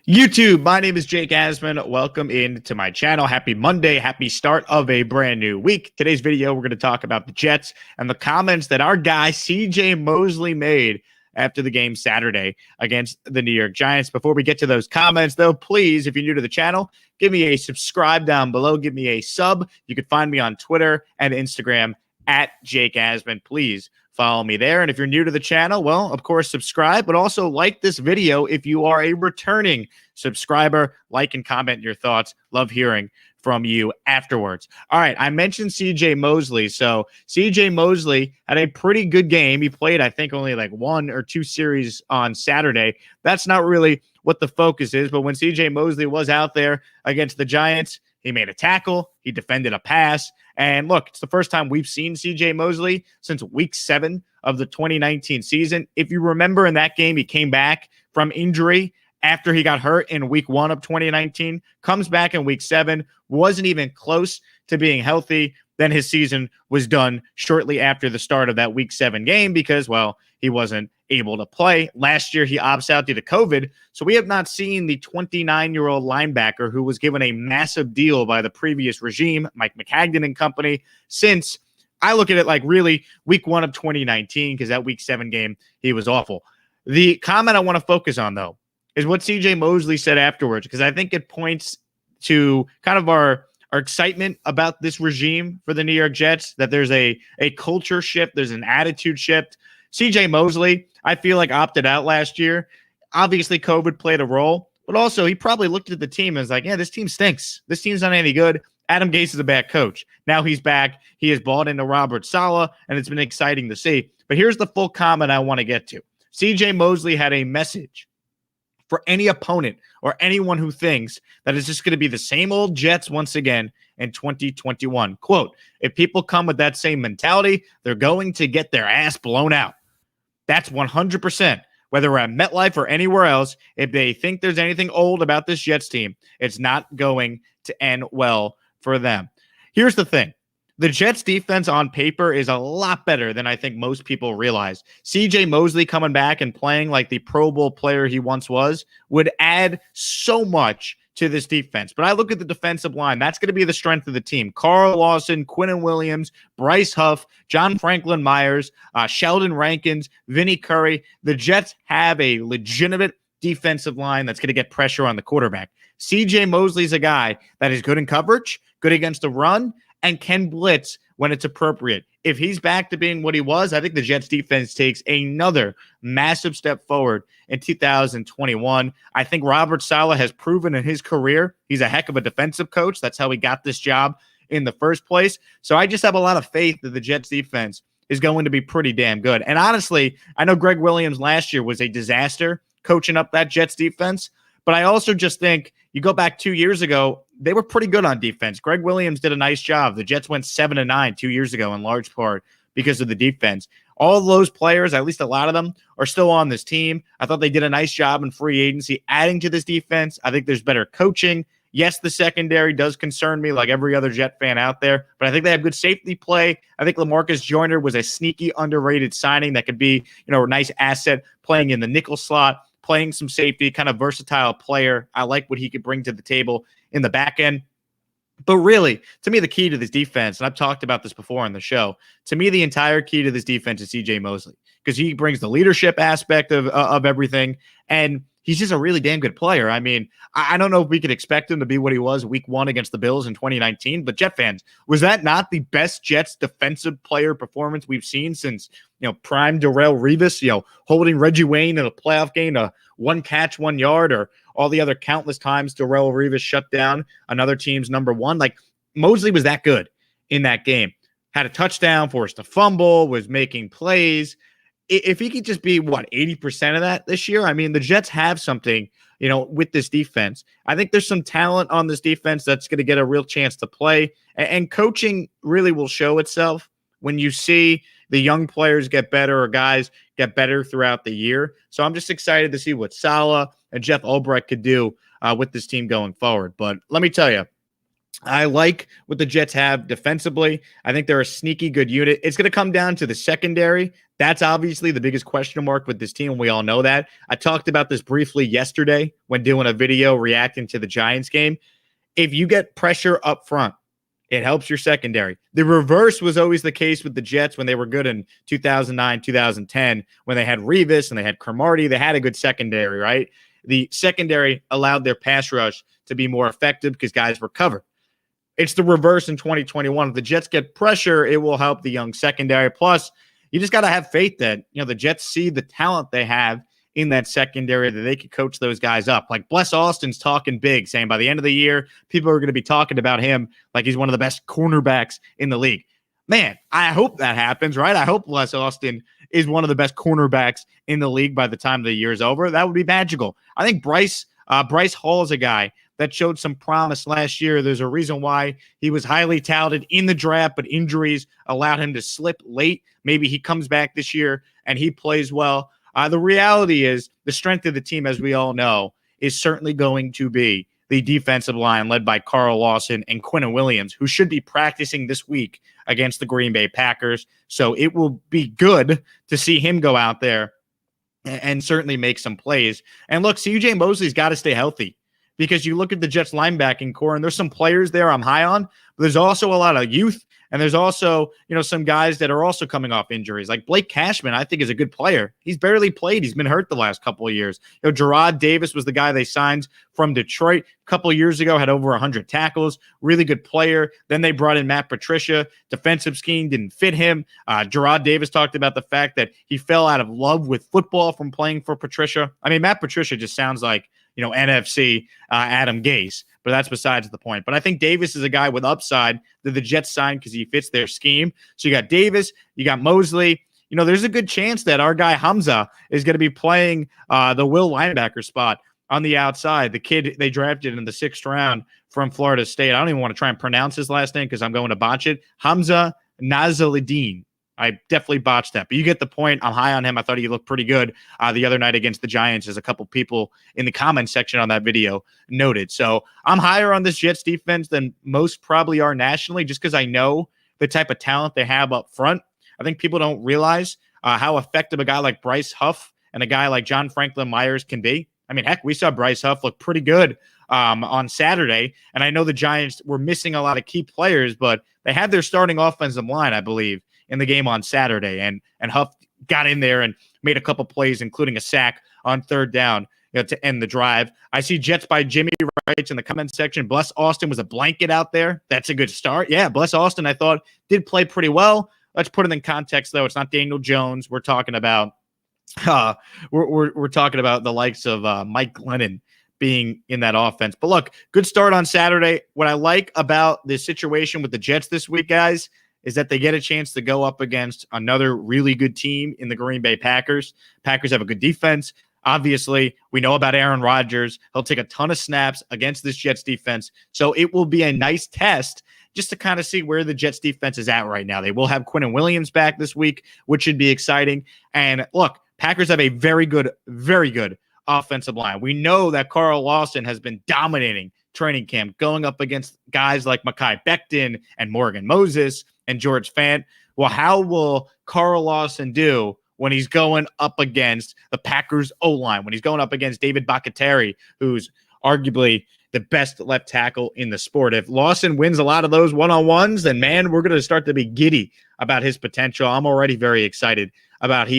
YouTube, my name is Jake Asman. Welcome into my channel. Happy Monday. Happy start of a brand new week. Today's video, we're going to talk about the Jets and the comments that our guy CJ Mosley made after the game Saturday against the New York Giants. Before we get to those comments, though, please, if you're new to the channel, give me a subscribe down below. Give me a sub. You can find me on Twitter and Instagram at Jake Asman. Please follow me there. And if you're new to the channel, well, of course, subscribe, but also like this video if you are a returning subscriber. Like and comment your thoughts. Love hearing from you afterwards. All right, I mentioned CJ Mosley. So CJ Mosley had a pretty good game. He played, I think, only like 1 or 2 series on Saturday. That's not really what the focus is, but when CJ Mosley was out there against the Giants, he made a tackle, he defended a pass, and look, it's the first time we've seen CJ Mosley since week 7 of the 2019 season. If you remember in that game, he came back from injury after he got hurt in week 1 of 2019, comes back in week 7, wasn't even close to being healthy. Then his season was done shortly after the start of that week 7 game because, well, he wasn't able to play. Last year, he opts out due to COVID. So we have not seen the 29-year-old linebacker who was given a massive deal by the previous regime, Mike McCagnon and company, since I look at it like really week 1 of 2019 because that week 7 game, he was awful. The comment I want to focus on, though, is what CJ Mosley said afterwards, because I think it points to kind of our excitement about this regime for the New York Jets, that there's a culture shift, there's an attitude shift. CJ Mosley, I feel like, opted out last year. Obviously, COVID played a role, but also he probably looked at the team and was like, yeah, this team stinks. This team's not any good. Adam Gase is a bad coach. Now he's back. He has bought into Robert Saleh, and it's been exciting to see. But here's the full comment I want to get to. CJ Mosley had a message for any opponent or anyone who thinks that it's just going to be the same old Jets once again in 2021. Quote, if people come with that same mentality, they're going to get their ass blown out. That's 100%. Whether we're at MetLife or anywhere else, if they think there's anything old about this Jets team, it's not going to end well for them. Here's the thing. The Jets defense on paper is a lot better than I think most people realize. CJ Mosley coming back and playing like the Pro Bowl player he once was would add so much to this defense. But I look at the defensive line. That's going to be the strength of the team. Carl Lawson, Quinnen Williams, Bryce Huff, John Franklin Myers, Sheldon Rankins, Vinny Curry. The Jets have a legitimate defensive line that's going to get pressure on the quarterback. CJ Mosley's a guy that is good in coverage, good against the run, and can blitz when it's appropriate. If he's back to being what he was, I think the Jets defense takes another massive step forward in 2021. I think Robert Saleh has proven in his career he's a heck of a defensive coach. That's how he got this job in the first place. So I just have a lot of faith that the Jets defense is going to be pretty damn good. And honestly, I know Greg Williams last year was a disaster coaching up that Jets defense, but I also just think you go back 2 years ago, they were pretty good on defense. Greg Williams did a nice job. The Jets went 7-9 2 years ago in large part because of the defense. All of those players, at least a lot of them, are still on this team. I thought they did a nice job in free agency adding to this defense. I think there's better coaching. Yes, the secondary does concern me like every other Jet fan out there, but I think they have good safety play. I think LaMarcus Joyner was a sneaky underrated signing that could be, a nice asset playing in the nickel slot, playing some safety, kind of versatile player. I like what he could bring to the table in the back end. But really, to me, the key to this defense, and I've talked about this before on the show, to me, the entire key to this defense is CJ Mosley, because he brings the leadership aspect of everything, and he's just a really damn good player. I mean, I don't know if we could expect him to be what he was week 1 against the Bills in 2019, but Jet fans, was that not the best Jets defensive player performance we've seen since, prime Darrelle Revis, holding Reggie Wayne in a playoff game to 1 catch, 1 yard, or all the other countless times Darrelle Revis shut down another team's number 1? Like, Mosley was that good in that game. Had a touchdown, forced a fumble, was making plays. If he could just be, 80% of that this year? I mean, the Jets have something, with this defense. I think there's some talent on this defense that's going to get a real chance to play. And coaching really will show itself when you see the young players get better or guys get better throughout the year. So I'm just excited to see what Saleh and Jeff Ulbrich could do with this team going forward. But let me tell you, I like what the Jets have defensively. I think they're a sneaky good unit. It's going to come down to the secondary. That's obviously the biggest question mark with this team. We all know that. I talked about this briefly yesterday when doing a video reacting to the Giants game. If you get pressure up front, it helps your secondary. The reverse was always the case with the Jets when they were good in 2009, 2010, when they had Revis and they had Cromartie. They had a good secondary, right? The secondary allowed their pass rush to be more effective because guys were covered. It's the reverse in 2021. If the Jets get pressure, it will help the young secondary. Plus, you just got to have faith that, the Jets see the talent they have in that secondary, that they could coach those guys up. Like Bless Austin's talking big, saying by the end of the year, people are going to be talking about him like he's one of the best cornerbacks in the league. Man, I hope that happens, right? I hope Bless Austin is one of the best cornerbacks in the league by the time the year is over. That would be magical. I think Bryce Hall is a guy that showed some promise last year. There's a reason why he was highly touted in the draft, but injuries allowed him to slip late. Maybe he comes back this year and he plays well. The reality is the strength of the team, as we all know, is certainly going to be the defensive line led by Carl Lawson and Quinnen Williams, who should be practicing this week against the Green Bay Packers. So it will be good to see him go out there and certainly make some plays. And look, CJ Mosley's got to stay healthy, because you look at the Jets linebacking core and there's some players there I'm high on, but there's also a lot of youth. And there's also, some guys that are also coming off injuries. Like Blake Cashman, I think, is a good player. He's barely played. He's been hurt the last couple of years. Gerard Davis was the guy they signed from Detroit a couple of years ago, had over 100 tackles, really good player. Then they brought in Matt Patricia. Defensive scheme didn't fit him. Gerard Davis talked about the fact that he fell out of love with football from playing for Patricia. I mean, Matt Patricia just sounds like, NFC Adam Gase, but that's besides the point. But I think Davis is a guy with upside that the Jets signed because he fits their scheme. So you got Davis, you got Mosley. There's a good chance that our guy Hamza is going to be playing the will linebacker spot on the outside. The kid they drafted in the 6th round from Florida State. I don't even want to try and pronounce his last name because I'm going to botch it. Hamza Nazaladeen. I definitely botched that, but you get the point. I'm high on him. I thought he looked pretty good the other night against the Giants, as a couple people in the comment section on that video noted. So I'm higher on this Jets defense than most probably are nationally, just because I know the type of talent they have up front. I think people don't realize how effective a guy like Bryce Huff and a guy like John Franklin Myers can be. I mean, heck, we saw Bryce Huff look pretty good on Saturday, and I know the Giants were missing a lot of key players, but they had their starting offensive line, I believe, in the game on Saturday, and Huff got in there and made a couple plays, including a sack on 3rd down to end the drive. I see Jets by Jimmy writes in the comment section, Bless Austin was a blanket out there. That's a good start. Yeah, Bless Austin, I thought, did play pretty well. Let's put it in context, though. It's not Daniel Jones. We're talking about we're talking about the likes of Mike Glennon being in that offense. But look, good start on Saturday. What I like about the situation with the Jets this week, guys, is that they get a chance to go up against another really good team in the Green Bay Packers. Packers have a good defense. Obviously, we know about Aaron Rodgers. He'll take a ton of snaps against this Jets defense. So it will be a nice test just to kind of see where the Jets defense is at right now. They will have Quinnen Williams back this week, which should be exciting. And look, Packers have a very good offensive line. We know that Carl Lawson has been dominating training camp, going up against guys like Mekhi Becton and Morgan Moses and George Fant. Well, how will Carl Lawson do when he's going up against the Packers O-line, when he's going up against David Bakhtiari, who's arguably the best left tackle in the sport? If Lawson wins a lot of those one-on-ones, then, man, we're going to start to be giddy about his potential. I'm already very excited about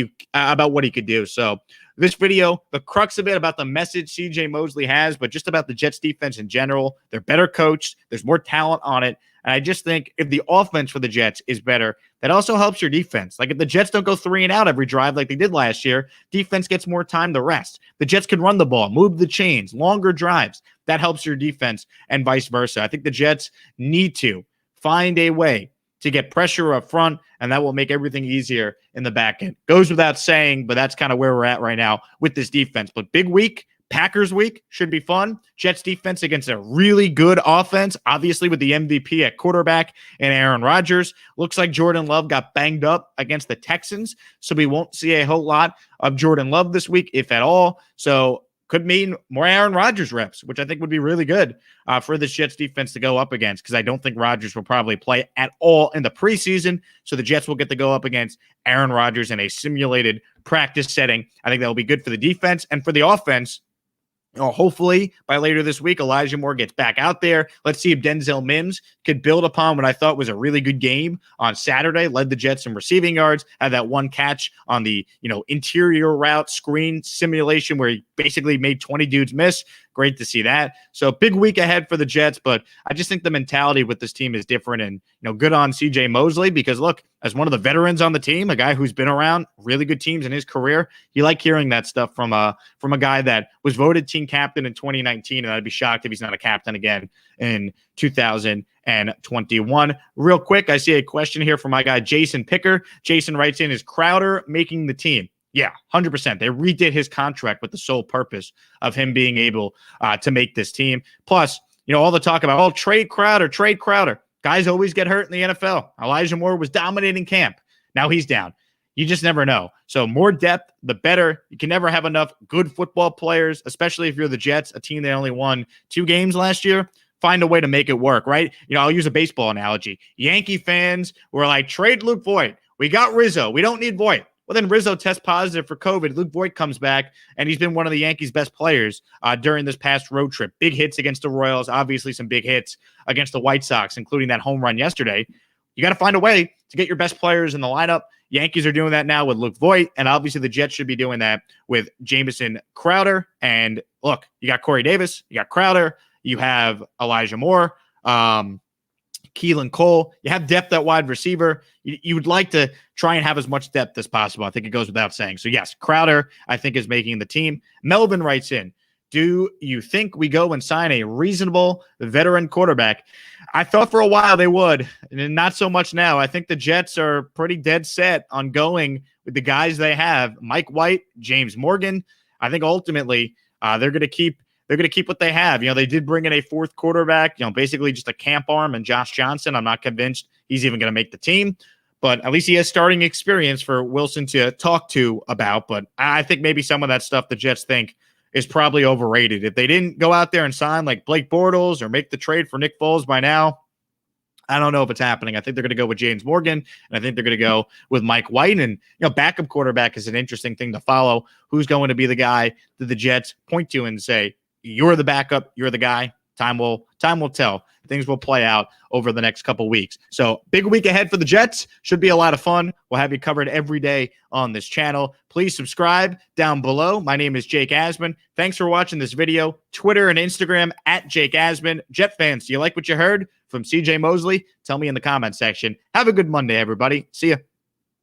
what he could do. So this video, the crux of it about the message CJ Mosley has, but just about the Jets defense in general. They're better coached. There's more talent on it. And I just think if the offense for the Jets is better, that also helps your defense. Like if the Jets don't go 3 and out every drive like they did last year, defense gets more time to rest. The Jets can run the ball, move the chains, longer drives. That helps your defense and vice versa. I think the Jets need to find a way to get pressure up front, and that will make everything easier in the back end. Goes without saying, but that's kind of where we're at right now with this defense. But big week, Packers week, should be fun. Jets defense against a really good offense, obviously with the MVP at quarterback and Aaron Rodgers. Looks like Jordan Love got banged up against the Texans, so we won't see a whole lot of Jordan Love this week, if at all. So could mean more Aaron Rodgers reps, which I think would be really good for this Jets defense to go up against, because I don't think Rodgers will probably play at all in the preseason. So the Jets will get to go up against Aaron Rodgers in a simulated practice setting. I think that will be good for the defense and for the offense. Hopefully by later this week, Elijah Moore gets back out there. Let's see if Denzel Mims could build upon what I thought was a really good game on Saturday. Led the Jets in receiving yards, had that one catch on the interior route screen simulation where he basically made 20 dudes miss. Great to see that. So big week ahead for the Jets, but I just think the mentality with this team is different. And good on CJ Mosley, because look, as one of the veterans on the team, a guy who's been around really good teams in his career, you like hearing that stuff from a guy that was voted team captain in 2019, and I'd be shocked if he's not a captain again in 2021. Real quick, I see a question here from my guy Jason Picker. Jason writes in, is Crowder making the team? Yeah, 100%. They redid his contract with the sole purpose of him being able to make this team. Plus, all the talk about, trade Crowder, trade Crowder. Guys always get hurt in the NFL. Elijah Moore was dominating camp. Now he's down. You just never know. So more depth, the better. You can never have enough good football players, especially if you're the Jets, a team that only won 2 games last year. Find a way to make it work, right? I'll use a baseball analogy. Yankee fans were like, trade Luke Voit. We got Rizzo. We don't need Voit. Well, then Rizzo tests positive for COVID. Luke Voit comes back, and he's been one of the Yankees' best players during this past road trip. Big hits against the Royals, obviously some big hits against the White Sox, including that home run yesterday. You got to find a way to get your best players in the lineup. Yankees are doing that now with Luke Voit, and obviously the Jets should be doing that with Jamison Crowder. And look, you got Corey Davis, you got Crowder, you have Elijah Moore, Keelan Cole. You have depth at wide receiver. You would like to try and have as much depth as possible. I think it goes without saying. So yes, Crowder, I think, is making the team. Melvin writes in, do you think we go and sign a reasonable veteran quarterback? I thought for a while they would, and not so much now. I think the Jets are pretty dead set on going with the guys they have. Mike White, James Morgan. I think ultimately they're going to keep what they have. They did bring in a 4th quarterback, basically just a camp arm, and Josh Johnson. I'm not convinced he's even going to make the team, but at least he has starting experience for Wilson to talk to about. But I think maybe some of that stuff the Jets think is probably overrated. If they didn't go out there and sign like Blake Bortles or make the trade for Nick Foles by now, I don't know if it's happening. I think they're going to go with James Morgan, and I think they're going to go with Mike White. And, backup quarterback is an interesting thing to follow. Who's going to be the guy that the Jets point to and say, you're the backup, you're the guy? Time will tell. Things will play out over the next couple weeks. So big week ahead for the Jets. Should be a lot of fun. We'll have you covered every day on this channel. Please subscribe down below. My name is Jake Asman. Thanks for watching this video. Twitter and Instagram at Jake Asman. Jet fans, do you like what you heard from CJ Mosley? Tell me in the comment section. Have a good Monday, everybody. See ya.